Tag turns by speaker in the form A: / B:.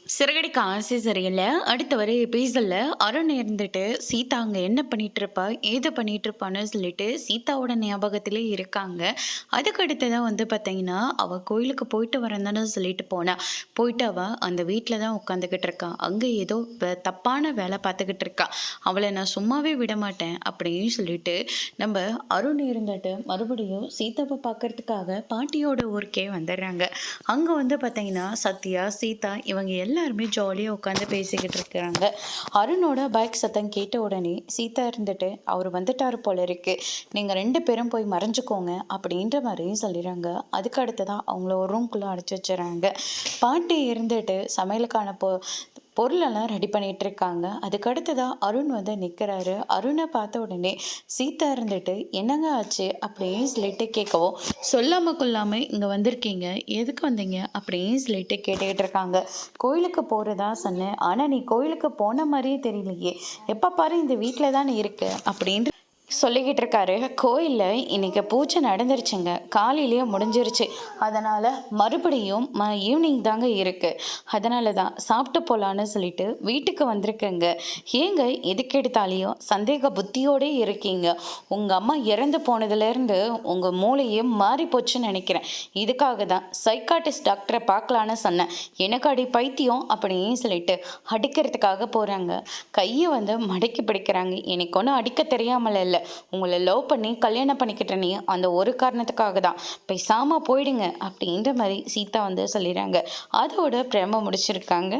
A: சிறகடிக்க ஆசை சரியில்ல. அடுத்த வர எபிசோட்ல அருண் இருந்துட்டு, சீதா அங்க என்ன பண்ணிட்டு இருப்பா? ஏது பண்ணிட்டு இருப்பான்னு சொல்லிட்டு சீதாவோட ஞாபகத்திலே இருக்காங்க. அதுக்கு அடுத்ததா வந்து பார்த்தீங்கன்னா, அவ கோயிலுக்கு போயிட்டு வரேன்தான்னு சொல்லிட்டு போனா. போயிட்டு அவ அந்த வீட்ல தான் உட்காந்துக்கிட்டு இருக்கா. அங்க ஏதோ தப்பான வேலை பார்த்துக்கிட்டு இருக்கா. அவள நான் சும்மாவே விடமாட்டேன் அப்படின்னு சொல்லிட்டு, நம்ம அருண் இருந்துட்டு மறுபடியும் சீதாவ பார்க்கறதுக்காக பாட்டியோட ஊருக்கே வந்துடுறாங்க. அங்க வந்து பார்த்தீங்கன்னா, சத்யா, சீதா இவங்க எல்லாருமே ஜாலியா உட்காந்து பேசிக்கிட்டு இருக்கிறாங்க. அருணோட பைக் சத்தம் கேட்ட உடனே சீதா இருந்துட்டு, "அவரு வந்துட்டாரு போல இருக்கு. நீங்க 2 பேரும் போய் மறைஞ்சுக்கோங்க" அப்படின்ற மாரியும் சொல்லிடுறாங்க. அதுக்கு அடுத்ததா அவங்கள ஒரு ரூம்குள்ள அடைச்சு வச்சுறாங்க. பாட்டி இருந்துட்டு சமையலுக்கான பொருளெல்லாம் ரெடி பண்ணிட்டு இருக்காங்க. அதுக்கு அடுத்ததா அருண் வந்து நிற்கிறாரு. அருணை பார்த்த உடனே சீதா இருந்துட்டு, "என்னங்க ஆச்சு?" அப்படின்னு சொல்லிட்டு கேட்கவும், "சொல்லாம கொள்ளாம இங்கே வந்திருக்கீங்க, எதுக்கு வந்தீங்க?" அப்படின்னு சொல்லிட்டு கேட்டுக்கிட்டு இருக்காங்க. "கோயிலுக்கு போகிறதா சொன்னேன், ஆனால் நீ கோயிலுக்கு போன மாதிரியே தெரியலையே, எப்போ பாரு இந்த வீட்டில் தானே இருக்க" அப்படின்னு சொல்லிக்கிட்டு இருக்காரு. கோயிலில் இன்னைக்கு பூஜை நடந்துருச்சுங்க, காலையிலேயே முடிஞ்சிருச்சு. அதனால் மறுபடியும் ஈவினிங் தாங்க இருக்குது. அதனால தான் சாப்பிட்டு போகலான்னு சொல்லிட்டு வீட்டுக்கு வந்திருக்கேங்க. ஏங்க எதுக்கு எடுத்தாலையும் சந்தேக புத்தியோடே இருக்கீங்க? உங்கள் அம்மா இறந்து போனதுலேருந்து உங்கள் மூளையே மாறி போச்சுன்னு நினைக்கிறேன். இதுக்காக தான் சைக்காட்டிஸ்ட் டாக்டரை பார்க்கலான்னு சொன்னேன். எனக்கு அடி பைத்தியம் அப்படின்னு சொல்லிட்டு அடிக்கிறதுக்காக போகிறாங்க. கையை வந்து மடக்கி பிடிக்கிறாங்க. எனக்கு ஒன்றும் அடிக்க தெரியாமல் இல்லை, உங்களை லவ் பண்ணி கல்யாணம் பண்ணிக்கிட்டேனே அந்த ஒரு காரணத்துக்காக தான், பேசாமல் போயிடுங்க அப்படின்ற மாதிரி சீதா வந்து சொல்லிடுறாங்க. அதோட பிரேம முடிச்சிருக்காங்க.